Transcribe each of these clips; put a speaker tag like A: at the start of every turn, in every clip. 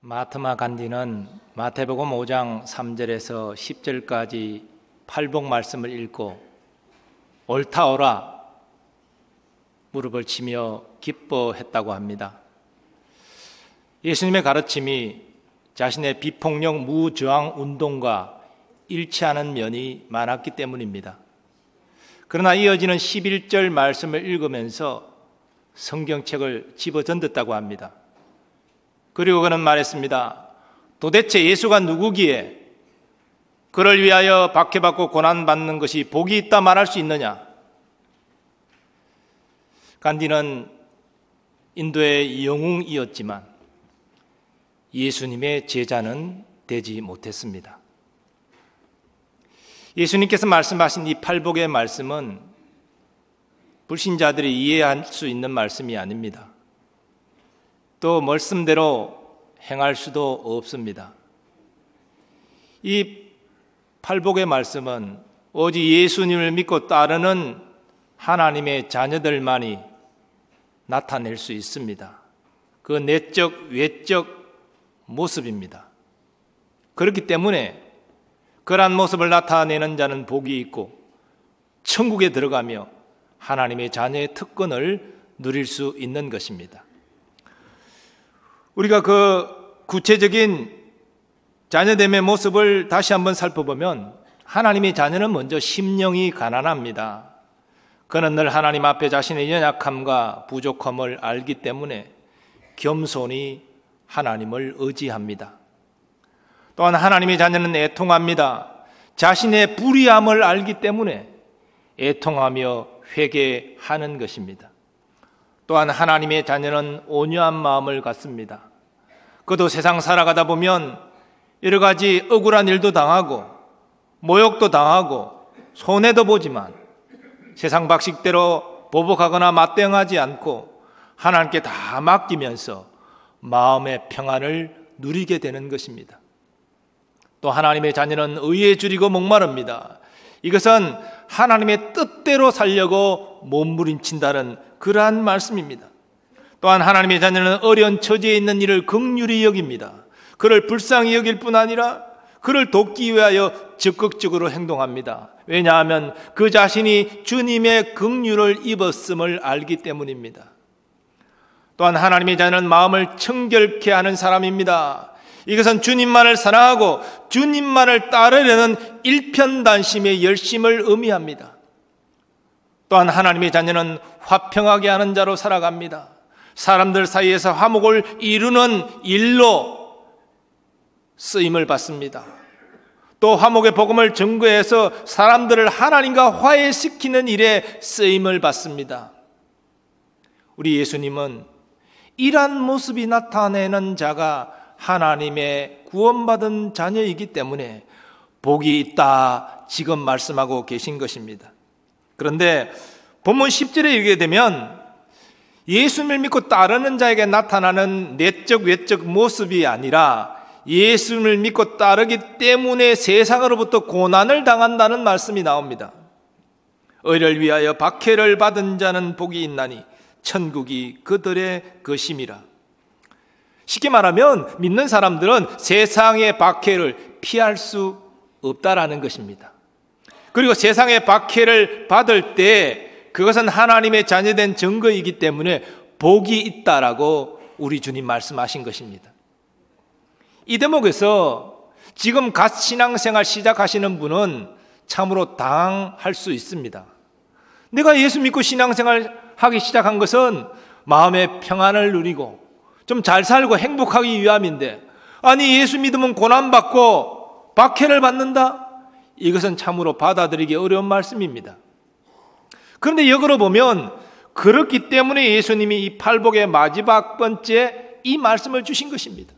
A: 마하트마 간디는 마태복음 5장 3절에서 10절까지 팔복 말씀을 읽고 옳다 옳아 무릎을 치며 기뻐했다고 합니다. 예수님의 가르침이 자신의 비폭력 무저항 운동과 일치하는 면이 많았기 때문입니다. 그러나 이어지는 11절 말씀을 읽으면서 성경책을 집어던졌다고 합니다. 그리고 그는 말했습니다. 도대체 예수가 누구기에 그를 위하여 박해받고 고난받는 것이 복이 있다 말할 수 있느냐? 간디는 인도의 영웅이었지만 예수님의 제자는 되지 못했습니다. 예수님께서 말씀하신 이 팔복의 말씀은 불신자들이 이해할 수 있는 말씀이 아닙니다. 또 말씀대로 행할 수도 없습니다. 이 팔복의 말씀은 오직 예수님을 믿고 따르는 하나님의 자녀들만이 나타낼 수 있습니다. 그 내적, 외적 모습입니다. 그렇기 때문에 그러한 모습을 나타내는 자는 복이 있고 천국에 들어가며 하나님의 자녀의 특권을 누릴 수 있는 것입니다. 우리가 그 구체적인 자녀됨의 모습을 다시 한번 살펴보면 하나님의 자녀는 먼저 심령이 가난합니다. 그는 늘 하나님 앞에 자신의 연약함과 부족함을 알기 때문에 겸손히 하나님을 의지합니다. 또한 하나님의 자녀는 애통합니다. 자신의 불의함을 알기 때문에 애통하며 회개하는 것입니다. 또한 하나님의 자녀는 온유한 마음을 갖습니다. 그도 세상 살아가다 보면 여러 가지 억울한 일도 당하고 모욕도 당하고 손해도 보지만 세상 방식대로 보복하거나 맞대응하지 않고 하나님께 다 맡기면서 마음의 평안을 누리게 되는 것입니다. 또 하나님의 자녀는 의에 줄이고 목마릅니다. 이것은 하나님의 뜻대로 살려고 몸부림친다는 그러한 말씀입니다. 또한 하나님의 자녀는 어려운 처지에 있는 이를 긍휼히 여깁니다. 그를 불쌍히 여길 뿐 아니라 그를 돕기 위하여 적극적으로 행동합니다. 왜냐하면 그 자신이 주님의 긍휼을 입었음을 알기 때문입니다. 또한 하나님의 자녀는 마음을 청결케 하는 사람입니다. 이것은 주님만을 사랑하고 주님만을 따르려는 일편단심의 열심을 의미합니다. 또한 하나님의 자녀는 화평하게 하는 자로 살아갑니다. 사람들 사이에서 화목을 이루는 일로 쓰임을 받습니다. 또 화목의 복음을 증거해서 사람들을 하나님과 화해시키는 일에 쓰임을 받습니다. 우리 예수님은 이러한 모습이 나타내는 자가 하나님의 구원받은 자녀이기 때문에 복이 있다 지금 말씀하고 계신 것입니다. 그런데 본문 10절에 읽게 되면 예수님을 믿고 따르는 자에게 나타나는 내적 외적 모습이 아니라 예수님을 믿고 따르기 때문에 세상으로부터 고난을 당한다는 말씀이 나옵니다. 의를 위하여 박해를 받은 자는 복이 있나니 천국이 그들의 것임이라. 쉽게 말하면 믿는 사람들은 세상의 박해를 피할 수 없다라는 것입니다. 그리고 세상의 박해를 받을 때 그것은 하나님의 자녀된 증거이기 때문에 복이 있다라고 우리 주님 말씀하신 것입니다. 이 대목에서 지금 갓 신앙생활 시작하시는 분은 참으로 당황할 수 있습니다. 내가 예수 믿고 신앙생활 하기 시작한 것은 마음의 평안을 누리고 좀 잘 살고 행복하기 위함인데, 아니 예수 믿으면 고난받고 박해를 받는다? 이것은 참으로 받아들이기 어려운 말씀입니다. 그런데 역으로 보면 그렇기 때문에 예수님이 이 팔복의 마지막 번째 이 말씀을 주신 것입니다.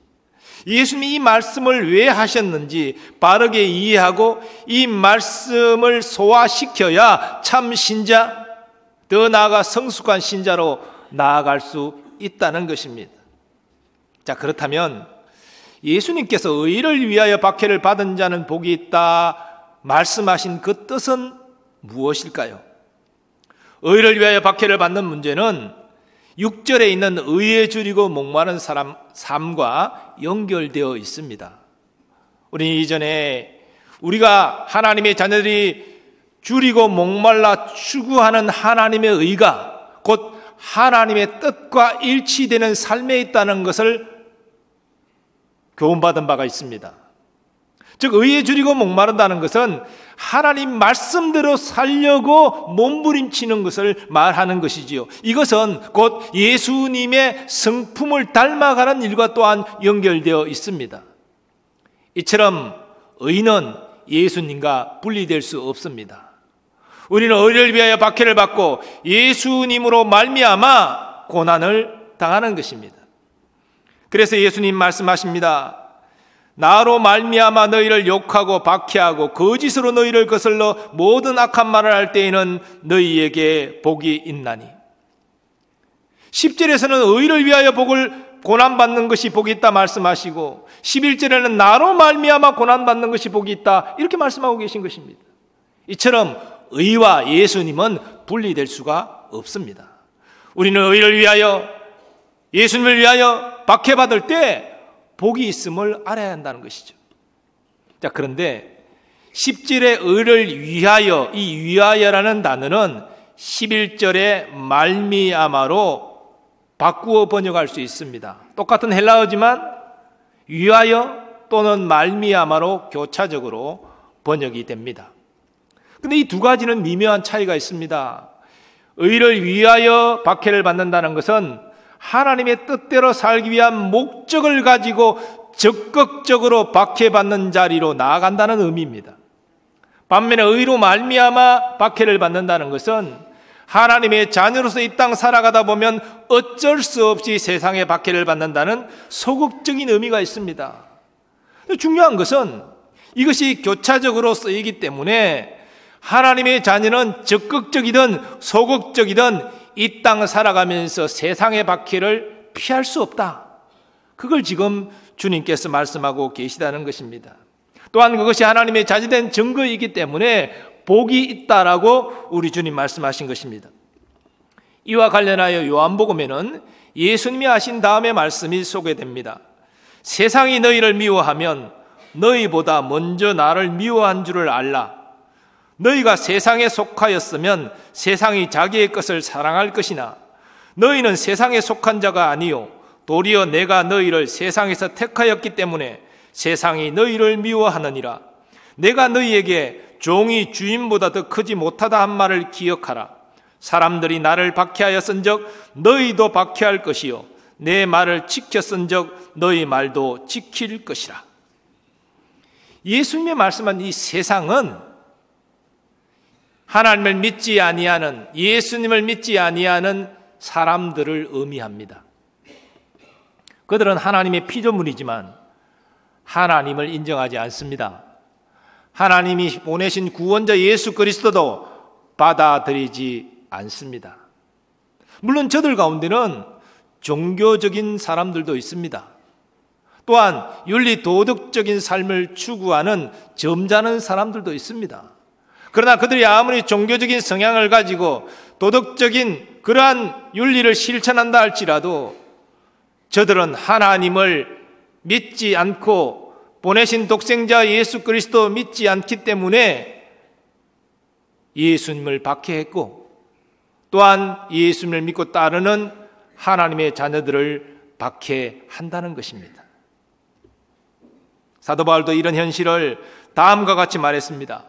A: 예수님이 이 말씀을 왜 하셨는지 바르게 이해하고 이 말씀을 소화시켜야 참 신자, 더 나아가 성숙한 신자로 나아갈 수 있다는 것입니다. 자, 그렇다면 예수님께서 의를 위하여 박해를 받은 자는 복이 있다 말씀하신 그 뜻은 무엇일까요? 의를 위하여 박해를 받는 문제는 6절에 있는 의에 줄이고 목마른 사람 삶과 연결되어 있습니다. 우리 이전에 우리가 하나님의 자녀들이 줄이고 목말라 추구하는 하나님의 의가 곧 하나님의 뜻과 일치되는 삶에 있다는 것을 교훈받은 바가 있습니다. 즉 의에 줄이고 목마른다는 것은 하나님 말씀대로 살려고 몸부림치는 것을 말하는 것이지요. 이것은 곧 예수님의 성품을 닮아가는 일과 또한 연결되어 있습니다. 이처럼 의는 예수님과 분리될 수 없습니다. 우리는 의를 위하여 박해를 받고 예수님으로 말미암아 고난을 당하는 것입니다. 그래서 예수님 말씀하십니다. 나로 말미암아 너희를 욕하고 박해하고 거짓으로 너희를 거슬러 모든 악한 말을 할 때에는 너희에게 복이 있나니. 10절에서는 의를 위하여 고난받는 것이 복이 있다 말씀하시고 11절에는 나로 말미암아 고난받는 것이 복이 있다 이렇게 말씀하고 계신 것입니다. 이처럼 의와 예수님은 분리될 수가 없습니다. 우리는 의를 위하여 예수님을 위하여 박해받을 때 복이 있음을 알아야 한다는 것이죠. 자, 그런데 10절의 의를 위하여, 이 위하여라는 단어는 11절의 말미암아로 바꾸어 번역할 수 있습니다. 똑같은 헬라어지만 위하여 또는 말미암아로 교차적으로 번역이 됩니다. 근데 이 두 가지는 미묘한 차이가 있습니다. 의를 위하여 박해를 받는다는 것은 하나님의 뜻대로 살기 위한 목적을 가지고 적극적으로 박해받는 자리로 나아간다는 의미입니다. 반면에 의로 말미암아 박해를 받는다는 것은 하나님의 자녀로서 이 땅 살아가다 보면 어쩔 수 없이 세상의 박해를 받는다는 소극적인 의미가 있습니다. 중요한 것은 이것이 교차적으로 쓰이기 때문에 하나님의 자녀는 적극적이든 소극적이든 이 땅 살아가면서 세상의 박해를 피할 수 없다. 그걸 지금 주님께서 말씀하고 계시다는 것입니다. 또한 그것이 하나님의 자녀된 증거이기 때문에 복이 있다라고 우리 주님 말씀하신 것입니다. 이와 관련하여 요한복음에는 예수님이 하신 다음의 말씀이 소개됩니다. 세상이 너희를 미워하면 너희보다 먼저 나를 미워한 줄을 알라. 너희가 세상에 속하였으면 세상이 자기의 것을 사랑할 것이나 너희는 세상에 속한 자가 아니요 도리어 내가 너희를 세상에서 택하였기 때문에 세상이 너희를 미워하느니라. 내가 너희에게 종이 주인보다 더 크지 못하다 한 말을 기억하라. 사람들이 나를 박해하였은즉 너희도 박해할 것이요 내 말을 지켰은즉 너희 말도 지킬 것이라. 예수님의 말씀한 이 세상은 하나님을 믿지 아니하는, 예수님을 믿지 아니하는 사람들을 의미합니다. 그들은 하나님의 피조물이지만 하나님을 인정하지 않습니다. 하나님이 보내신 구원자 예수 그리스도도 받아들이지 않습니다. 물론 저들 가운데는 종교적인 사람들도 있습니다. 또한 윤리 도덕적인 삶을 추구하는 점잖은 사람들도 있습니다. 그러나 그들이 아무리 종교적인 성향을 가지고 도덕적인 그러한 윤리를 실천한다 할지라도 저들은 하나님을 믿지 않고 보내신 독생자 예수 그리스도 믿지 않기 때문에 예수님을 박해했고 또한 예수님을 믿고 따르는 하나님의 자녀들을 박해한다는 것입니다. 사도 바울도 이런 현실을 다음과 같이 말했습니다.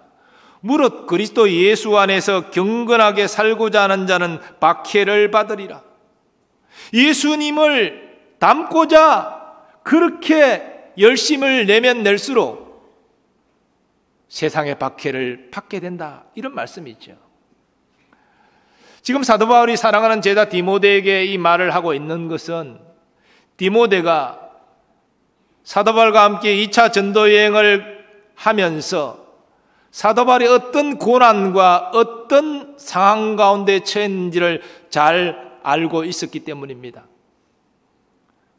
A: 무릇 그리스도 예수 안에서 경건하게 살고자 하는 자는 박해를 받으리라. 예수님을 닮고자 그렇게 열심을 내면 낼수록 세상의 박해를 받게 된다. 이런 말씀이 있죠. 지금 사도 바울이 사랑하는 제자 디모데에게 이 말을 하고 있는 것은 디모데가 사도 바울과 함께 2차 전도 여행을 하면서 사도 바울이 어떤 고난과 어떤 상황 가운데 처했는지를 잘 알고 있었기 때문입니다.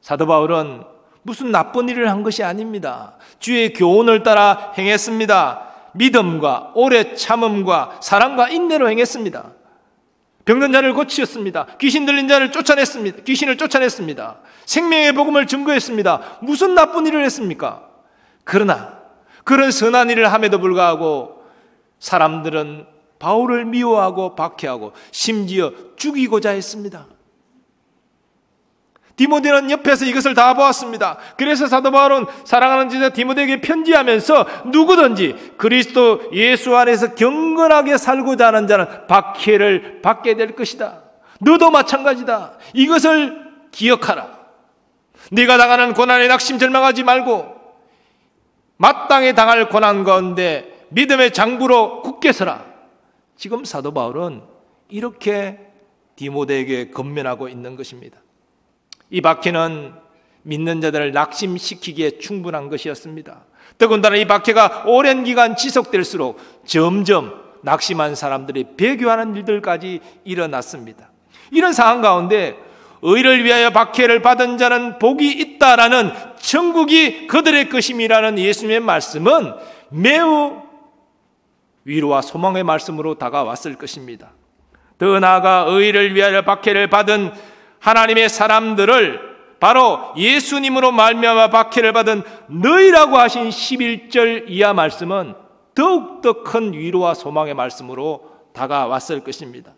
A: 사도 바울은 무슨 나쁜 일을 한 것이 아닙니다. 주의 교훈을 따라 행했습니다. 믿음과 오래 참음과 사랑과 인내로 행했습니다. 병든 자를 고치셨습니다. 귀신 들린 자를 쫓아냈습니다. 귀신을 쫓아냈습니다. 생명의 복음을 증거했습니다. 무슨 나쁜 일을 했습니까? 그러나 그런 선한 일을 함에도 불구하고 사람들은 바울을 미워하고 박해하고 심지어 죽이고자 했습니다. 디모데는 옆에서 이것을 다 보았습니다. 그래서 사도 바울은 사랑하는 제자 디모데에게 편지하면서 누구든지 그리스도 예수 안에서 경건하게 살고자 하는 자는 박해를 받게 될 것이다. 너도 마찬가지다. 이것을 기억하라. 네가 당하는 고난에 낙심 절망하지 말고 마땅히 당할 고난 가운데 믿음의 장부로 굳게 서라. 지금 사도 바울은 이렇게 디모데에게 권면하고 있는 것입니다. 이 박해는 믿는 자들을 낙심시키기에 충분한 것이었습니다. 더군다나 이 박해가 오랜 기간 지속될수록 점점 낙심한 사람들이 배교하는 일들까지 일어났습니다. 이런 상황 가운데 의를 위하여 박해를 받은 자는 복이 있다라는 천국이 그들의 것임이라는 예수님의 말씀은 매우 위로와 소망의 말씀으로 다가왔을 것입니다. 더 나아가 의를 위하여 박해를 받은 하나님의 사람들을 바로 예수님으로 말미암아 박해를 받은 너희라고 하신 11절 이하 말씀은 더욱더 큰 위로와 소망의 말씀으로 다가왔을 것입니다.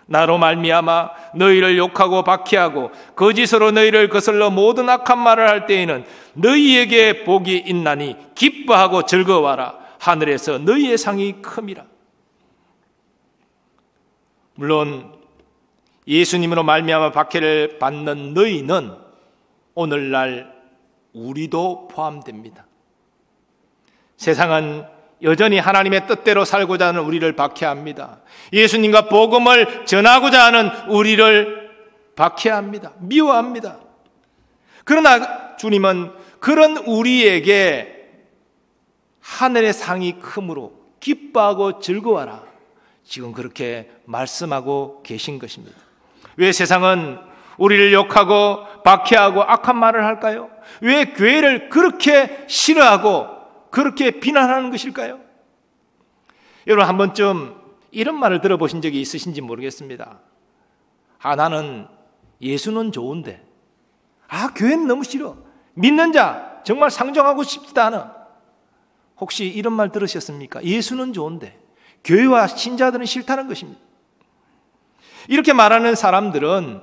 A: 나로 말미암아 너희를 욕하고 박해하고 거짓으로 너희를 거슬러 모든 악한 말을 할 때에는 너희에게 복이 있나니 기뻐하고 즐거워하라. 하늘에서 너희의 상이 큼이라. 물론 예수님으로 말미암아 박해를 받는 너희는 오늘날 우리도 포함됩니다. 세상은 여전히 하나님의 뜻대로 살고자 하는 우리를 박해합니다. 예수님과 복음을 전하고자 하는 우리를 박해합니다. 미워합니다. 그러나 주님은 그런 우리에게 하늘의 상이 크므로 기뻐하고 즐거워하라. 지금 그렇게 말씀하고 계신 것입니다. 왜 세상은 우리를 욕하고 박해하고 악한 말을 할까요? 왜 교회를 그렇게 싫어하고 그렇게 비난하는 것일까요? 여러분 한 번쯤 이런 말을 들어보신 적이 있으신지 모르겠습니다. 나는 예수는 좋은데 교회는 너무 싫어. 믿는 자 정말 상정하고 싶지도 않아. 혹시 이런 말 들으셨습니까? 예수는 좋은데 교회와 신자들은 싫다는 것입니다. 이렇게 말하는 사람들은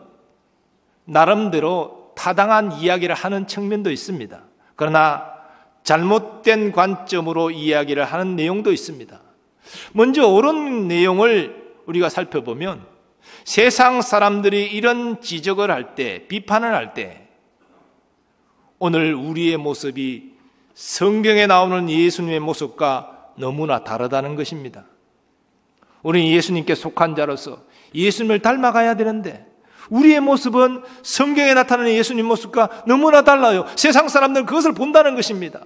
A: 나름대로 타당한 이야기를 하는 측면도 있습니다. 그러나 잘못된 관점으로 이야기를 하는 내용도 있습니다. 먼저 옳은 내용을 우리가 살펴보면 세상 사람들이 이런 지적을 할 때, 비판을 할 때 오늘 우리의 모습이 성경에 나오는 예수님의 모습과 너무나 다르다는 것입니다. 우리는 예수님께 속한 자로서 예수님을 닮아가야 되는데 우리의 모습은 성경에 나타나는 예수님 모습과 너무나 달라요. 세상 사람들은 그것을 본다는 것입니다.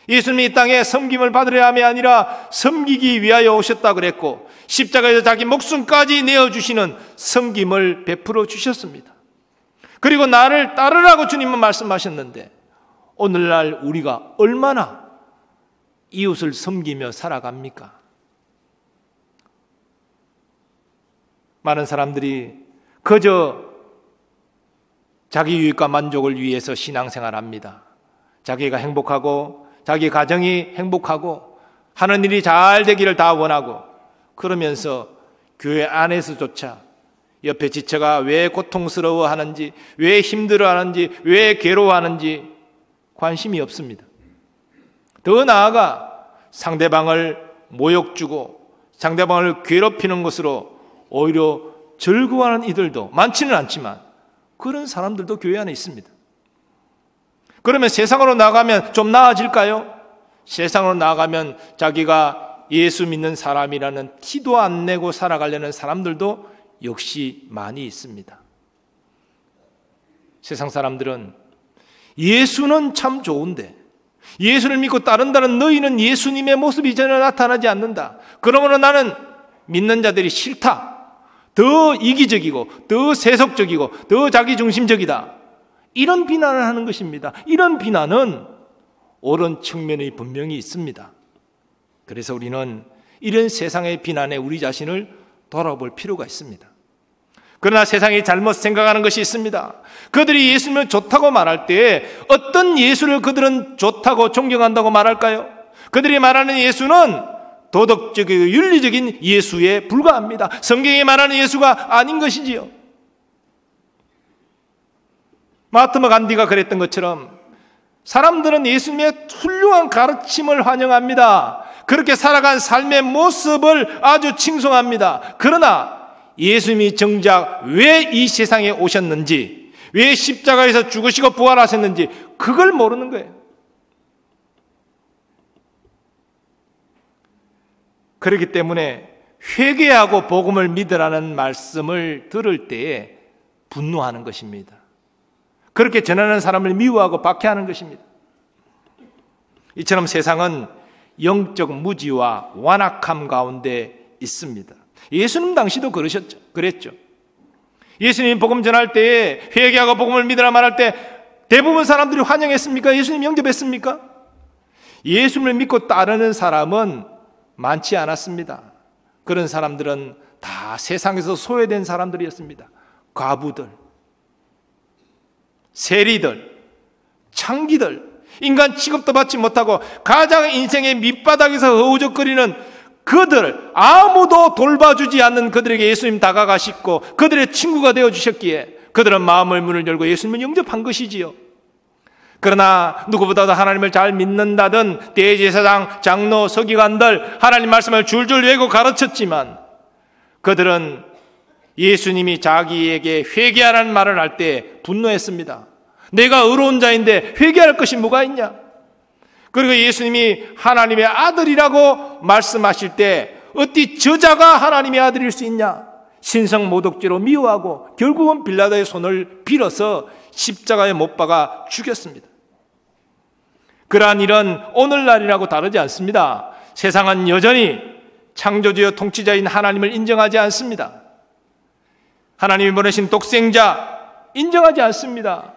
A: 예수님이 이 땅에 섬김을 받으려 함이 아니라 섬기기 위하여 오셨다 그랬고 십자가에서 자기 목숨까지 내어주시는 섬김을 베풀어 주셨습니다. 그리고 나를 따르라고 주님은 말씀하셨는데 오늘날 우리가 얼마나 이웃을 섬기며 살아갑니까? 많은 사람들이 그저 자기 유익과 만족을 위해서 신앙생활합니다. 자기가 행복하고 자기 가정이 행복하고 하는 일이 잘 되기를 다 원하고 그러면서 교회 안에서조차 옆에 지체가 왜 고통스러워하는지, 왜 힘들어하는지, 왜 괴로워하는지 관심이 없습니다. 더 나아가 상대방을 모욕 주고 상대방을 괴롭히는 것으로 오히려 즐거워하는 이들도 많지는 않지만 그런 사람들도 교회 안에 있습니다. 그러면 세상으로 나가면 좀 나아질까요? 세상으로 나가면 자기가 예수 믿는 사람이라는 티도 안 내고 살아가려는 사람들도 역시 많이 있습니다. 세상 사람들은 예수는 참 좋은데 예수를 믿고 따른다는 너희는 예수님의 모습이 전혀 나타나지 않는다. 그러므로 나는 믿는 자들이 싫다. 더 이기적이고 더 세속적이고 더 자기중심적이다. 이런 비난을 하는 것입니다. 이런 비난은 옳은 측면이 분명히 있습니다. 그래서 우리는 이런 세상의 비난에 우리 자신을 돌아볼 필요가 있습니다. 그러나 세상이 잘못 생각하는 것이 있습니다. 그들이 예수님을 좋다고 말할 때 어떤 예수를 그들은 좋다고 존경한다고 말할까요? 그들이 말하는 예수는 도덕적이고 윤리적인 예수에 불과합니다. 성경이 말하는 예수가 아닌 것이지요. 마하트마 간디가 그랬던 것처럼 사람들은 예수님의 훌륭한 가르침을 환영합니다. 그렇게 살아간 삶의 모습을 아주 칭송합니다. 그러나 예수님이 정작 왜 이 세상에 오셨는지, 왜 십자가에서 죽으시고 부활하셨는지 그걸 모르는 거예요. 그렇기 때문에 회개하고 복음을 믿으라는 말씀을 들을 때에 분노하는 것입니다. 그렇게 전하는 사람을 미워하고 박해하는 것입니다. 이처럼 세상은 영적 무지와 완악함 가운데 있습니다. 예수님 당시도 그랬죠. 예수님 복음 전할 때에 회개하고 복음을 믿으라 말할 때 대부분 사람들이 환영했습니까? 예수님 영접했습니까? 예수님을 믿고 따르는 사람은 많지 않았습니다. 그런 사람들은 다 세상에서 소외된 사람들이었습니다. 과부들, 세리들, 창기들, 인간 취급도 받지 못하고 가장 인생의 밑바닥에서 허우적거리는 그들, 아무도 돌봐주지 않는 그들에게 예수님 다가가시고 그들의 친구가 되어주셨기에 그들은 마음의 문을 열고 예수님을 영접한 것이지요. 그러나 누구보다도 하나님을 잘 믿는다던 대제사장, 장로, 서기관들 하나님 말씀을 줄줄 외고 가르쳤지만 그들은 예수님이 자기에게 회개하라는 말을 할 때 분노했습니다. 내가 의로운 자인데 회개할 것이 뭐가 있냐? 그리고 예수님이 하나님의 아들이라고 말씀하실 때 어찌 저자가 하나님의 아들일 수 있냐? 신성모독죄로 미워하고 결국은 빌라도의 손을 빌어서 십자가에 못 박아 죽였습니다. 그러한 일은 오늘날이라고 다르지 않습니다. 세상은 여전히 창조주여 통치자인 하나님을 인정하지 않습니다. 하나님이 보내신 독생자 인정하지 않습니다.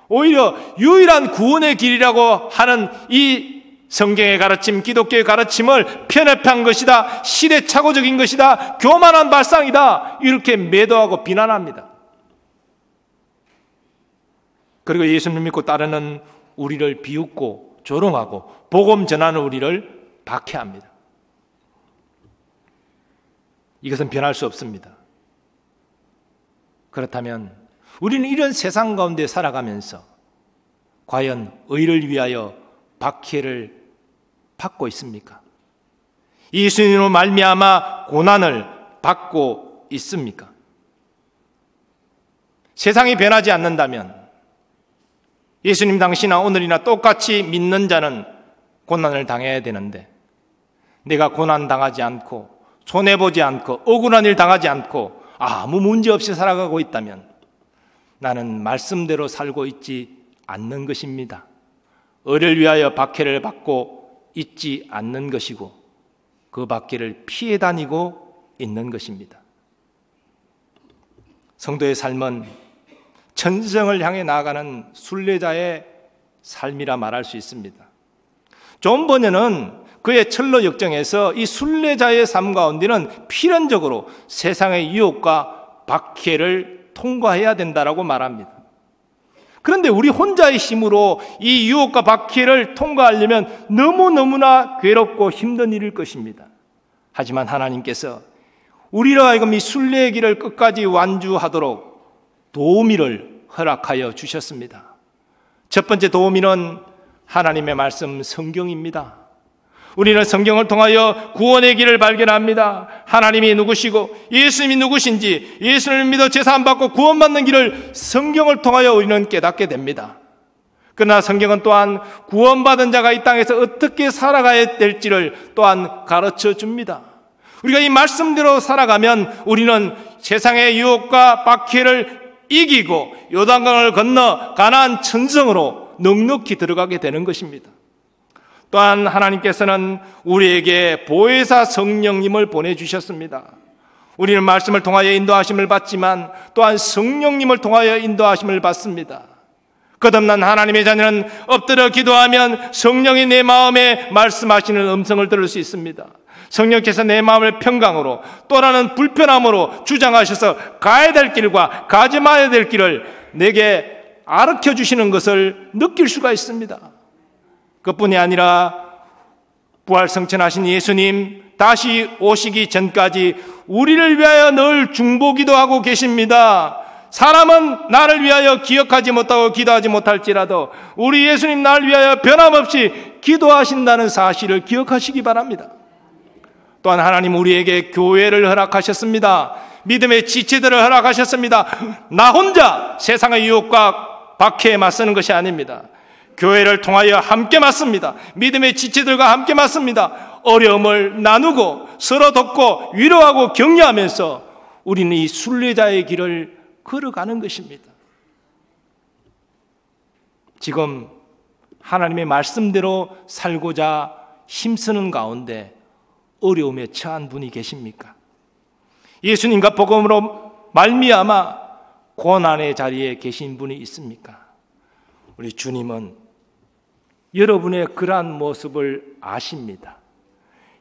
A: 오히려 유일한 구원의 길이라고 하는 이 성경의 가르침, 기독교의 가르침을 편협한 것이다, 시대착오적인 것이다, 교만한 발상이다 이렇게 매도하고 비난합니다. 그리고 예수님 믿고 따르는 우리를 비웃고 조롱하고 복음 전하는 우리를 박해합니다. 이것은 변할 수 없습니다. 그렇다면 우리는 이런 세상 가운데 살아가면서 과연 의를 위하여 박해를 받고 있습니까? 예수님으로 말미암아 고난을 받고 있습니까? 세상이 변하지 않는다면 예수님 당시나 오늘이나 똑같이 믿는 자는 고난을 당해야 되는데 내가 고난 당하지 않고 손해보지 않고 억울한 일 당하지 않고 아무 문제 없이 살아가고 있다면 나는 말씀대로 살고 있지 않는 것입니다. 의를 위하여 박해를 받고 있지 않는 것이고 그 박해를 피해 다니고 있는 것입니다. 성도의 삶은 천성을 향해 나아가는 순례자의 삶이라 말할 수 있습니다. 존 버녀는 그의 철로 역정에서 이 순례자의 삶 가운데는 필연적으로 세상의 유혹과 박해를 통과해야 된다라고 말합니다. 그런데 우리 혼자의 힘으로 이 유혹과 박해를 통과하려면 너무너무나 괴롭고 힘든 일일 것입니다. 하지만 하나님께서 우리로 하여금 이 순례의 길을 끝까지 완주하도록 도우미를 허락하여 주셨습니다. 첫 번째 도우미는 하나님의 말씀 성경입니다. 우리는 성경을 통하여 구원의 길을 발견합니다. 하나님이 누구시고 예수님이 누구신지, 예수님을 믿어 제사함받고 구원받는 길을 성경을 통하여 우리는 깨닫게 됩니다. 그러나 성경은 또한 구원받은 자가 이 땅에서 어떻게 살아가야 될지를 또한 가르쳐 줍니다. 우리가 이 말씀대로 살아가면 우리는 세상의 유혹과 박해를 이기고 요단강을 건너 가나안 천성으로 넉넉히 들어가게 되는 것입니다. 또한 하나님께서는 우리에게 보혜사 성령님을 보내주셨습니다. 우리는 말씀을 통하여 인도하심을 받지만 또한 성령님을 통하여 인도하심을 받습니다. 거듭난 하나님의 자녀는 엎드려 기도하면 성령이 내 마음에 말씀하시는 음성을 들을 수 있습니다. 성령께서 내 마음을 평강으로 또라는 불편함으로 주장하셔서 가야 될 길과 가지 마야 될 길을 내게 가르쳐 주시는 것을 느낄 수가 있습니다. 그뿐이 아니라 부활승천하신 예수님 다시 오시기 전까지 우리를 위하여 늘 중보기도하고 계십니다. 사람은 나를 위하여 기억하지 못하고 기도하지 못할지라도 우리 예수님 나를 위하여 변함없이 기도하신다는 사실을 기억하시기 바랍니다. 또한 하나님 우리에게 교회를 허락하셨습니다. 믿음의 지체들을 허락하셨습니다. 나 혼자 세상의 유혹과 박해에 맞서는 것이 아닙니다. 교회를 통하여 함께 맞습니다. 믿음의 지체들과 함께 맞습니다. 어려움을 나누고 서로 돕고 위로하고 격려하면서 우리는 이 순례자의 길을 걸어가는 것입니다. 지금 하나님의 말씀대로 살고자 힘쓰는 가운데 어려움에 처한 분이 계십니까? 예수님과 복음으로 말미암아 고난의 자리에 계신 분이 있습니까? 우리 주님은 여러분의 그러한 모습을 아십니다.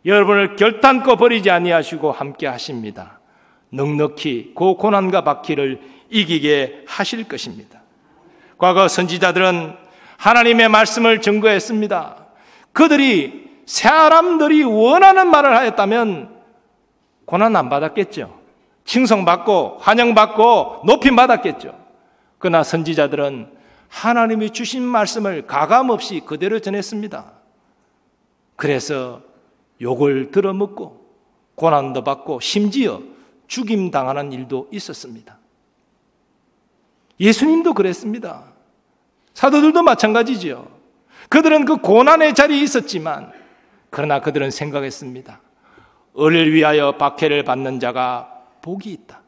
A: 여러분을 결단코 버리지 아니하시고 함께 하십니다. 넉넉히 그 고난과 박해를 이기게 하실 것입니다. 과거 선지자들은 하나님의 말씀을 증거했습니다. 그들이 사람들이 원하는 말을 하였다면 고난 안 받았겠죠. 칭송받고 환영받고 높임받았겠죠. 그러나 선지자들은 하나님이 주신 말씀을 가감없이 그대로 전했습니다. 그래서 욕을 들어먹고 고난도 받고 심지어 죽임당하는 일도 있었습니다. 예수님도 그랬습니다. 사도들도 마찬가지죠. 그들은 그 고난의 자리에 있었지만 그러나 그들은 생각했습니다. 을을 위하여 박해를 받는 자가 복이 있다.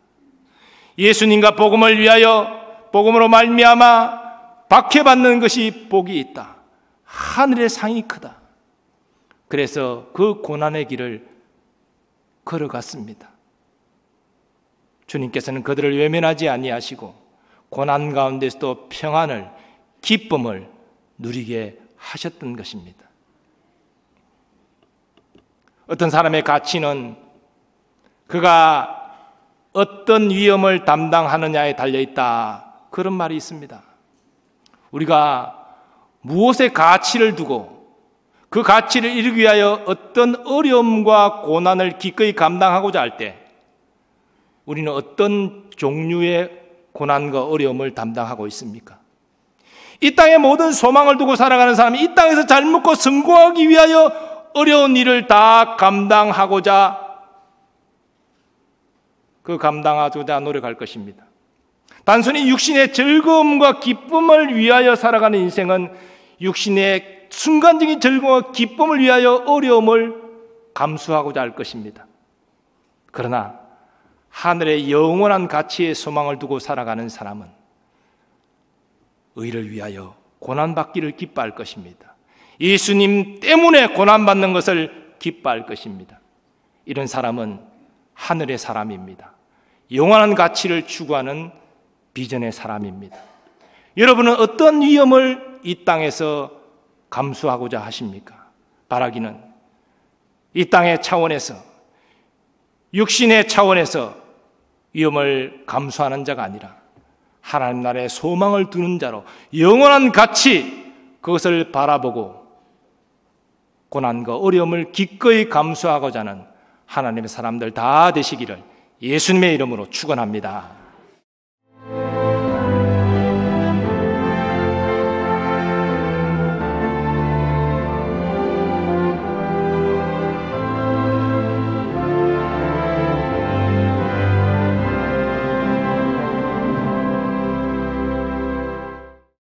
A: 예수님과 복음을 위하여 복음으로 말미암아 박해받는 것이 복이 있다. 하늘의 상이 크다. 그래서 그 고난의 길을 걸어갔습니다. 주님께서는 그들을 외면하지 아니하시고 고난 가운데서도 평안을 기쁨을 누리게 하셨던 것입니다. 어떤 사람의 가치는 그가 어떤 위험을 담당하느냐에 달려있다, 그런 말이 있습니다. 우리가 무엇에 가치를 두고 그 가치를 이루기 위하여 어떤 어려움과 고난을 기꺼이 감당하고자 할 때 우리는 어떤 종류의 고난과 어려움을 담당하고 있습니까? 이 땅의 모든 소망을 두고 살아가는 사람이 이 땅에서 잘 먹고 성공하기 위하여 어려운 일을 다 감당하고자 노력할 것입니다. 단순히 육신의 즐거움과 기쁨을 위하여 살아가는 인생은 육신의 순간적인 즐거움과 기쁨을 위하여 어려움을 감수하고자 할 것입니다. 그러나 하늘의 영원한 가치에 소망을 두고 살아가는 사람은 의를 위하여 고난받기를 기뻐할 것입니다. 예수님 때문에 고난받는 것을 기뻐할 것입니다. 이런 사람은 하늘의 사람입니다. 영원한 가치를 추구하는 비전의 사람입니다. 여러분은 어떤 위험을 이 땅에서 감수하고자 하십니까? 바라기는 이 땅의 차원에서, 육신의 차원에서 위험을 감수하는 자가 아니라 하나님 나라의 소망을 두는 자로 영원한 가치, 그것을 바라보고 고난과 어려움을 기꺼이 감수하고자 하는 하나님의 사람들 다 되시기를 예수님의 이름으로 축원합니다.